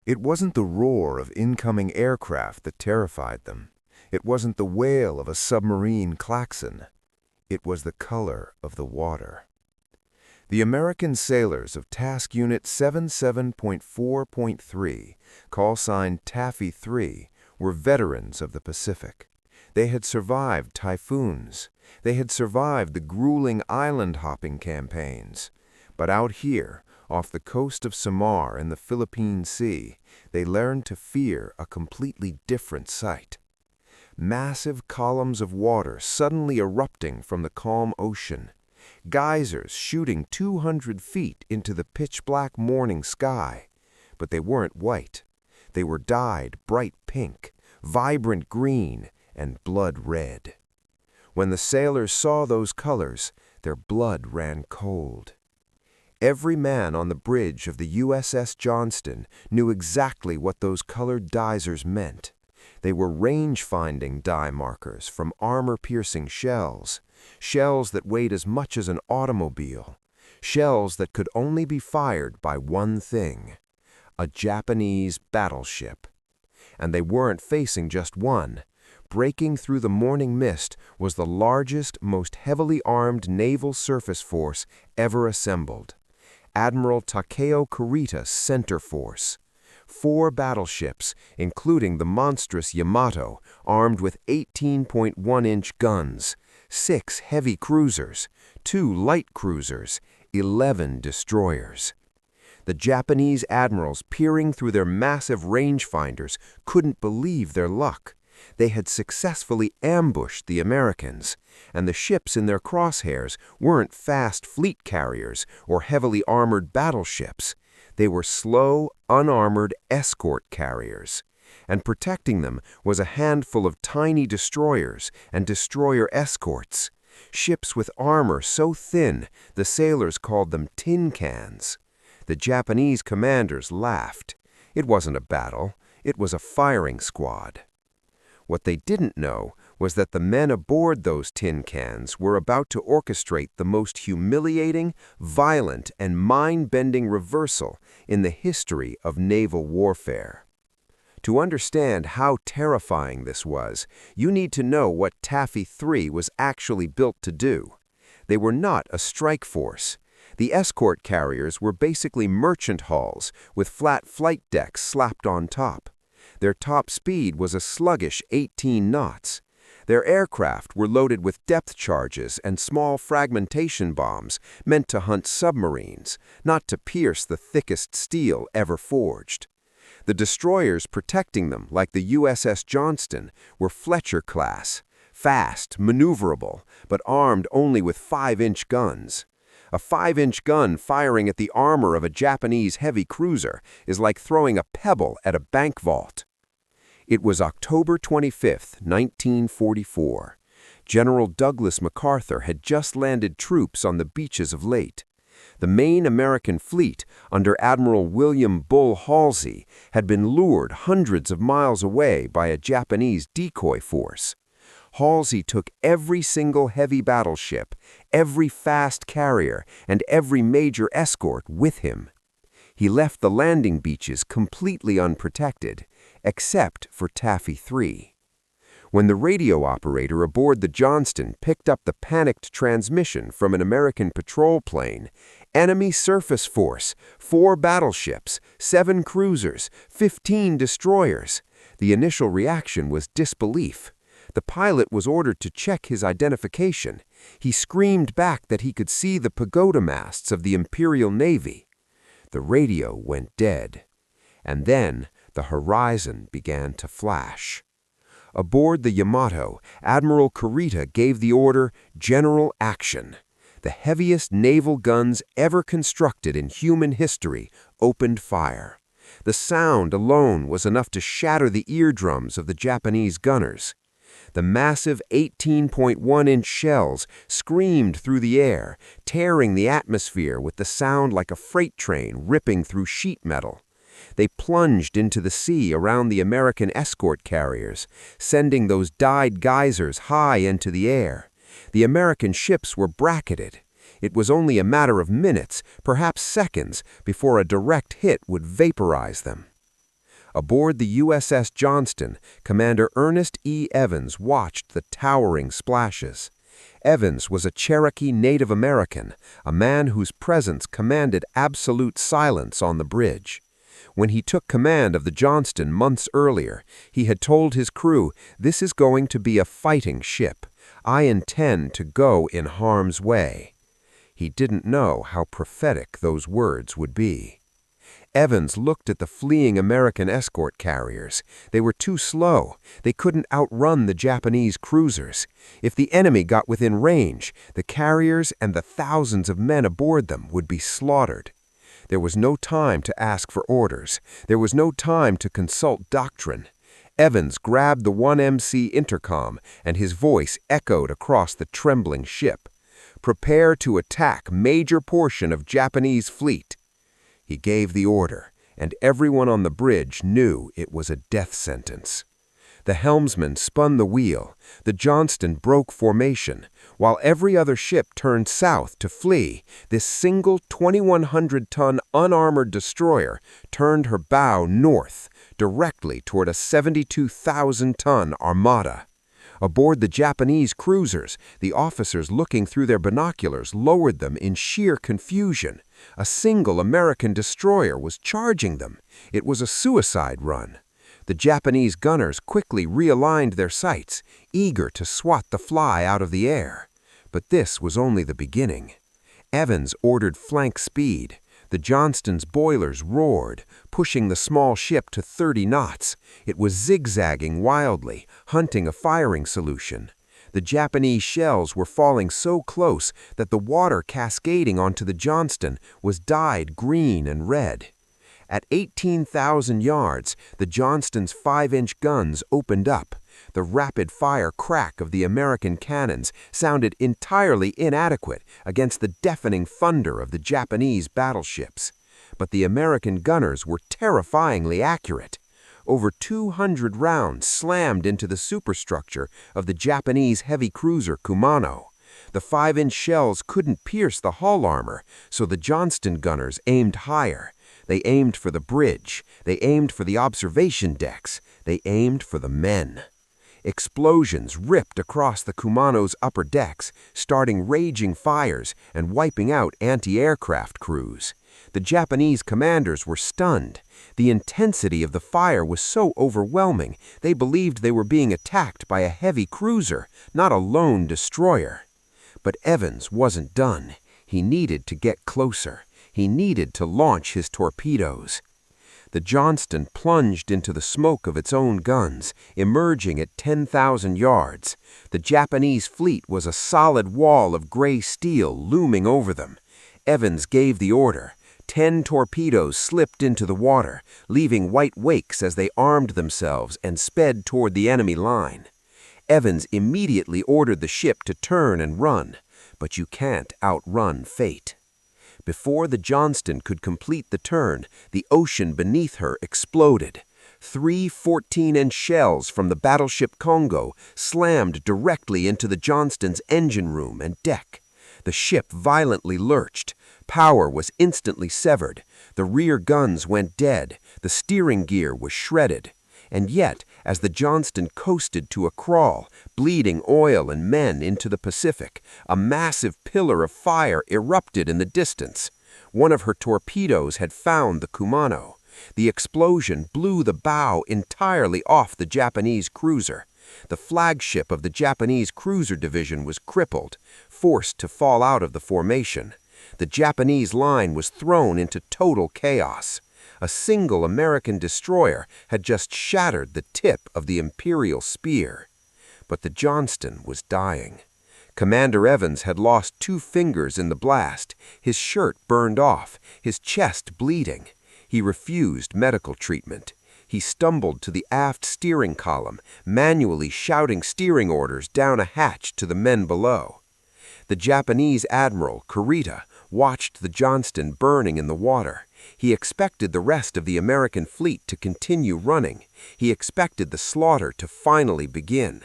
It wasn't the roar of incoming aircraft that terrified them. It wasn't the wail of a submarine klaxon. It was the color of the water. The American sailors of Task Unit 77.4.3, call sign Taffy 3, were veterans of the Pacific. They had survived typhoons. They had survived the grueling island-hopping campaigns. But out here, off the coast of Samar in the Philippine Sea, they learned to fear a completely different sight. Massive columns of water suddenly erupting from the calm ocean. Geysers shooting 200 feet into the pitch-black morning sky. But they weren't white. They were dyed bright pink, vibrant green, and blood red. When the sailors saw those colors, their blood ran cold. Every man on the bridge of the USS Johnston knew exactly what those colored geysers meant. They were range-finding dye markers from armor-piercing shells, shells that weighed as much as an automobile, shells that could only be fired by one thing: a Japanese battleship. And they weren't facing just one. Breaking through the morning mist was the largest, most heavily armed naval surface force ever assembled. Admiral Takeo Kurita's center force. 4 battleships, including the monstrous Yamato, armed with 18.1-inch guns, 6 heavy cruisers, 2 light cruisers, 11 destroyers. The Japanese admirals, peering through their massive rangefinders, couldn't believe their luck. They had successfully ambushed the Americans, and the ships in their crosshairs weren't fast fleet carriers or heavily armored battleships. They were slow, unarmored escort carriers, and protecting them was a handful of tiny destroyers and destroyer escorts, ships with armor so thin the sailors called them tin cans. The Japanese commanders laughed. It wasn't a battle, it was a firing squad. What they didn't know was that the men aboard those tin cans were about to orchestrate the most humiliating, violent, and mind-bending reversal in the history of naval warfare. To understand how terrifying this was, you need to know what Taffy 3 was actually built to do. They were not a strike force. The escort carriers were basically merchant hulls with flat flight decks slapped on top. Their top speed was a sluggish 18 knots. Their aircraft were loaded with depth charges and small fragmentation bombs meant to hunt submarines, not to pierce the thickest steel ever forged. The destroyers protecting them, like the USS Johnston, were Fletcher-class, fast, maneuverable, but armed only with 5-inch guns. A 5-inch gun firing at the armor of a Japanese heavy cruiser is like throwing a pebble at a bank vault. It was October 25, 1944. General Douglas MacArthur had just landed troops on the beaches of Leyte. The main American fleet, under Admiral William Bull Halsey, had been lured hundreds of miles away by a Japanese decoy force. Halsey took every single heavy battleship, every fast carrier, and every major escort with him. He left the landing beaches completely unprotected, except for Taffy 3. When the radio operator aboard the Johnston picked up the panicked transmission from an American patrol plane, enemy surface force, 4 battleships, 7 cruisers, 15 destroyers, the initial reaction was disbelief. The pilot was ordered to check his identification. He screamed back that he could see the pagoda masts of the Imperial Navy. The radio went dead. And then the horizon began to flash. Aboard the Yamato, Admiral Kurita gave the order, "General Action." The heaviest naval guns ever constructed in human history opened fire. The sound alone was enough to shatter the eardrums of the Japanese gunners. The massive 18.1-inch shells screamed through the air, tearing the atmosphere with the sound like a freight train ripping through sheet metal. They plunged into the sea around the American escort carriers, sending those dyed geysers high into the air. The American ships were bracketed. It was only a matter of minutes, perhaps seconds, before a direct hit would vaporize them. Aboard the USS Johnston, Commander Ernest E. Evans watched the towering splashes. Evans was a Cherokee Native American, a man whose presence commanded absolute silence on the bridge. When he took command of the Johnston months earlier, he had told his crew, "This is going to be a fighting ship. I intend to go in harm's way." He didn't know how prophetic those words would be. Evans looked at the fleeing American escort carriers. They were too slow. They couldn't outrun the Japanese cruisers. If the enemy got within range, the carriers and the thousands of men aboard them would be slaughtered. There was no time to ask for orders. There was no time to consult doctrine. Evans grabbed the 1MC intercom, and his voice echoed across the trembling ship. "Prepare to attack major portion of Japanese fleet." He gave the order, and everyone on the bridge knew it was a death sentence. The helmsman spun the wheel. The Johnston broke formation. While every other ship turned south to flee, this single 2,100-ton unarmored destroyer turned her bow north, directly toward a 72,000-ton armada. Aboard the Japanese cruisers, the officers looking through their binoculars lowered them in sheer confusion. A single American destroyer was charging them. It was a suicide run. The Japanese gunners quickly realigned their sights, eager to swat the fly out of the air. But this was only the beginning. Evans ordered flank speed. The Johnston's boilers roared, pushing the small ship to 30 knots. It was zigzagging wildly, hunting a firing solution. The Japanese shells were falling so close that the water cascading onto the Johnston was dyed green and red. At 18,000 yards, the Johnston's 5-inch guns opened up. The rapid-fire crack of the American cannons sounded entirely inadequate against the deafening thunder of the Japanese battleships. But the American gunners were terrifyingly accurate. Over 200 rounds slammed into the superstructure of the Japanese heavy cruiser Kumano. The 5-inch shells couldn't pierce the hull armor, so the Johnston gunners aimed higher. They aimed for the bridge. They aimed for the observation decks. They aimed for the men. Explosions ripped across the Kumano's upper decks, starting raging fires and wiping out anti-aircraft crews. The Japanese commanders were stunned. The intensity of the fire was so overwhelming, they believed they were being attacked by a heavy cruiser, not a lone destroyer. But Evans wasn't done. He needed to get closer. He needed to launch his torpedoes. The Johnston plunged into the smoke of its own guns, emerging at 10,000 yards. The Japanese fleet was a solid wall of gray steel looming over them. Evans gave the order. 10 torpedoes slipped into the water, leaving white wakes as they armed themselves and sped toward the enemy line. Evans immediately ordered the ship to turn and run, but you can't outrun fate. Before the Johnston could complete the turn, the ocean beneath her exploded. 3 14-inch shells from the battleship Congo slammed directly into the Johnston's engine room and deck. The ship violently lurched. Power was instantly severed. The rear guns went dead. The steering gear was shredded. And yet, as the Johnston coasted to a crawl, bleeding oil and men into the Pacific, a massive pillar of fire erupted in the distance. One of her torpedoes had found the Kumano. The explosion blew the bow entirely off the Japanese cruiser. The flagship of the Japanese cruiser division was crippled, forced to fall out of the formation. The Japanese line was thrown into total chaos. A single American destroyer had just shattered the tip of the Imperial spear. But the Johnston was dying. Commander Evans had lost 2 fingers in the blast, his shirt burned off, his chest bleeding. He refused medical treatment. He stumbled to the aft steering column, manually shouting steering orders down a hatch to the men below. The Japanese Admiral, Kurita, watched the Johnston burning in the water. He expected the rest of the American fleet to continue running. He expected the slaughter to finally begin.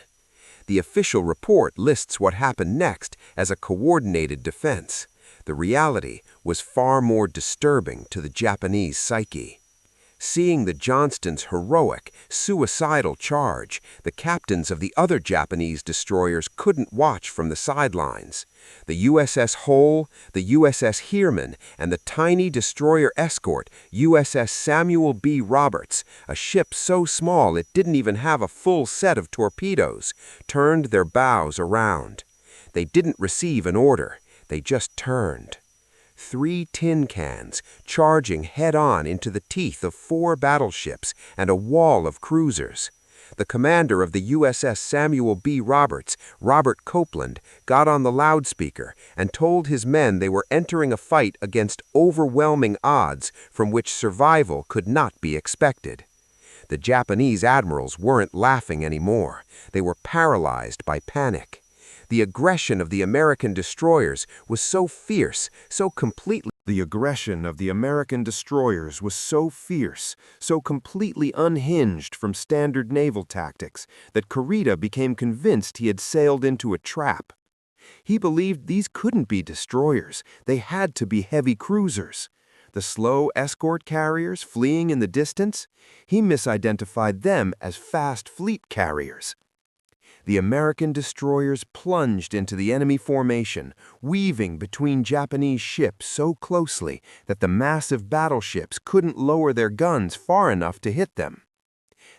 The official report lists what happened next as a coordinated defense. The reality was far more disturbing to the Japanese psyche. Seeing the Johnston's heroic, suicidal charge, the captains of the other Japanese destroyers couldn't watch from the sidelines. The USS Hull, the USS Heermann, and the tiny destroyer escort, USS Samuel B. Roberts, a ship so small it didn't even have a full set of torpedoes, turned their bows around. They didn't receive an order, they just turned. 3 tin cans, charging head-on into the teeth of 4 battleships and a wall of cruisers. The commander of the USS Samuel B. Roberts, Robert Copeland, got on the loudspeaker and told his men they were entering a fight against overwhelming odds from which survival could not be expected. The Japanese admirals weren't laughing anymore. They were paralyzed by panic. The aggression of the American destroyers was so fierce, so completely unhinged from standard naval tactics that Kurita became convinced he had sailed into a trap. He believed these couldn't be destroyers, they had to be heavy cruisers. The slow escort carriers fleeing in the distance, he misidentified them as fast fleet carriers. The American destroyers plunged into the enemy formation, weaving between Japanese ships so closely that the massive battleships couldn't lower their guns far enough to hit them.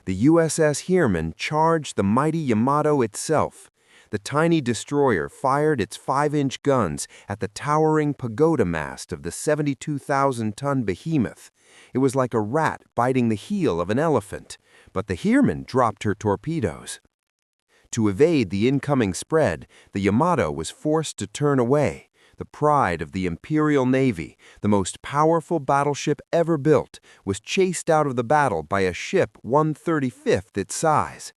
The USS Heermann charged the mighty Yamato itself. The tiny destroyer fired its 5-inch guns at the towering pagoda mast of the 72,000-ton behemoth. It was like a rat biting the heel of an elephant, but the Heermann dropped her torpedoes. To evade the incoming spread, the Yamato was forced to turn away. The pride of the Imperial Navy, the most powerful battleship ever built, was chased out of the battle by a ship 1/35th its size.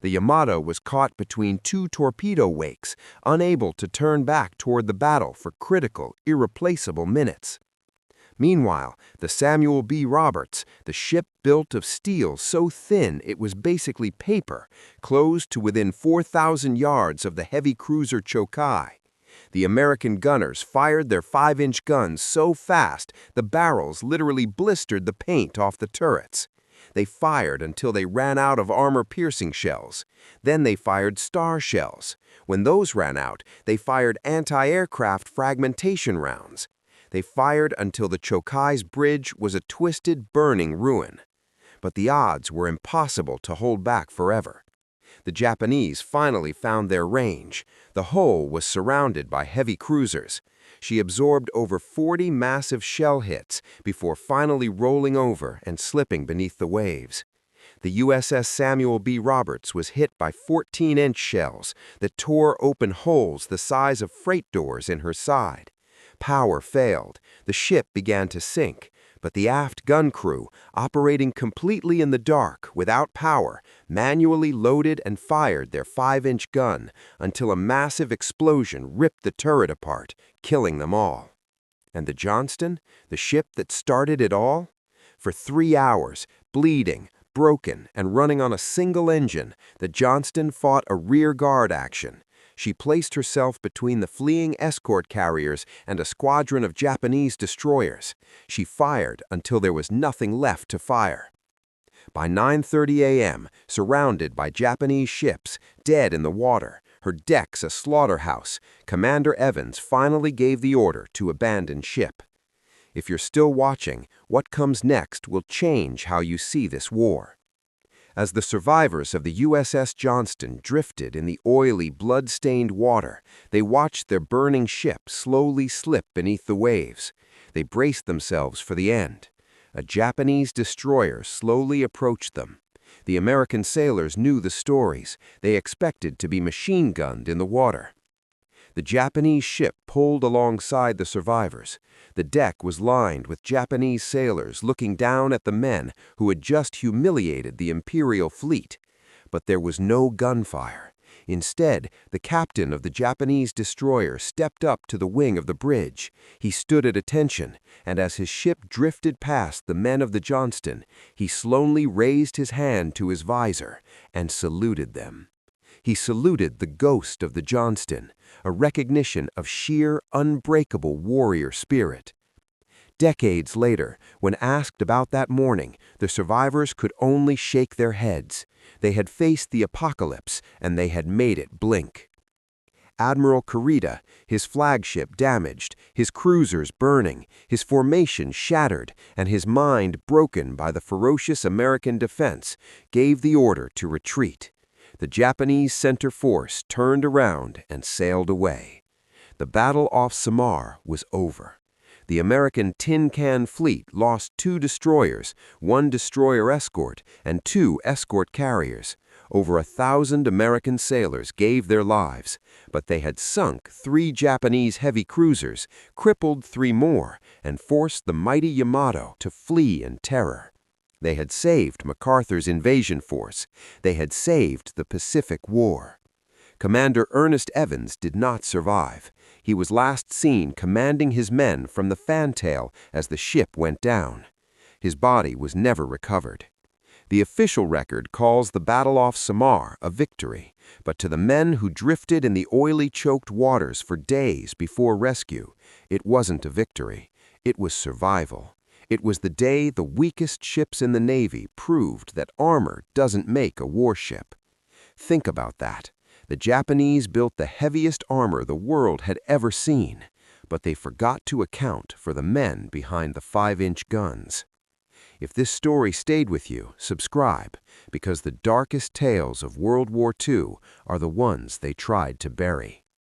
The Yamato was caught between 2 torpedo wakes, unable to turn back toward the battle for critical, irreplaceable minutes. Meanwhile, the Samuel B. Roberts, the ship built of steel so thin it was basically paper, closed to within 4,000 yards of the heavy cruiser Chokai. The American gunners fired their 5-inch guns so fast the barrels literally blistered the paint off the turrets. They fired until they ran out of armor-piercing shells. Then they fired star shells. When those ran out, they fired anti-aircraft fragmentation rounds. They fired until the Chokai's bridge was a twisted, burning ruin. But the odds were impossible to hold back forever. The Japanese finally found their range. The Hull was surrounded by heavy cruisers. She absorbed over 40 massive shell hits before finally rolling over and slipping beneath the waves. The USS Samuel B. Roberts was hit by 14-inch shells that tore open holes the size of freight doors in her side. Power failed. The ship began to sink, but the aft gun crew, operating completely in the dark without power, manually loaded and fired their 5-inch gun until a massive explosion ripped the turret apart, killing them all. And the Johnston, the ship that started it all? For 3 hours, bleeding, broken, and running on a single engine, the Johnston fought a rear-guard action. She placed herself between the fleeing escort carriers and a squadron of Japanese destroyers. She fired until there was nothing left to fire. By 9:30 a.m., surrounded by Japanese ships, dead in the water, her decks a slaughterhouse, Commander Evans finally gave the order to abandon ship. If you're still watching, what comes next will change how you see this war. As the survivors of the USS Johnston drifted in the oily, blood-stained water, they watched their burning ship slowly slip beneath the waves. They braced themselves for the end. A Japanese destroyer slowly approached them. The American sailors knew the stories. They expected to be machine-gunned in the water. The Japanese ship pulled alongside the survivors. The deck was lined with Japanese sailors looking down at the men who had just humiliated the Imperial fleet. But there was no gunfire. Instead, the captain of the Japanese destroyer stepped up to the wing of the bridge. He stood at attention, and as his ship drifted past the men of the Johnston, he slowly raised his hand to his visor and saluted them. He saluted the ghost of the Johnston, a recognition of sheer, unbreakable warrior spirit. Decades later, when asked about that morning, the survivors could only shake their heads. They had faced the apocalypse, and they had made it blink. Admiral Kurita, his flagship damaged, his cruisers burning, his formation shattered, and his mind broken by the ferocious American defense, gave the order to retreat. The Japanese center force turned around and sailed away. The battle off Samar was over. The American tin can fleet lost 2 destroyers, 1 destroyer escort, and 2 escort carriers. Over 1,000 American sailors gave their lives, but they had sunk 3 Japanese heavy cruisers, crippled 3 more, and forced the mighty Yamato to flee in terror. They had saved MacArthur's invasion force. They had saved the Pacific War. Commander Ernest Evans did not survive. He was last seen commanding his men from the fantail as the ship went down. His body was never recovered. The official record calls the battle off Samar a victory, but to the men who drifted in the oily-choked waters for days before rescue, it wasn't a victory. It was survival. It was the day the weakest ships in the Navy proved that armor doesn't make a warship. Think about that. The Japanese built the heaviest armor the world had ever seen, but they forgot to account for the men behind the 5-inch guns. If this story stayed with you, subscribe, because the darkest tales of World War II are the ones they tried to bury.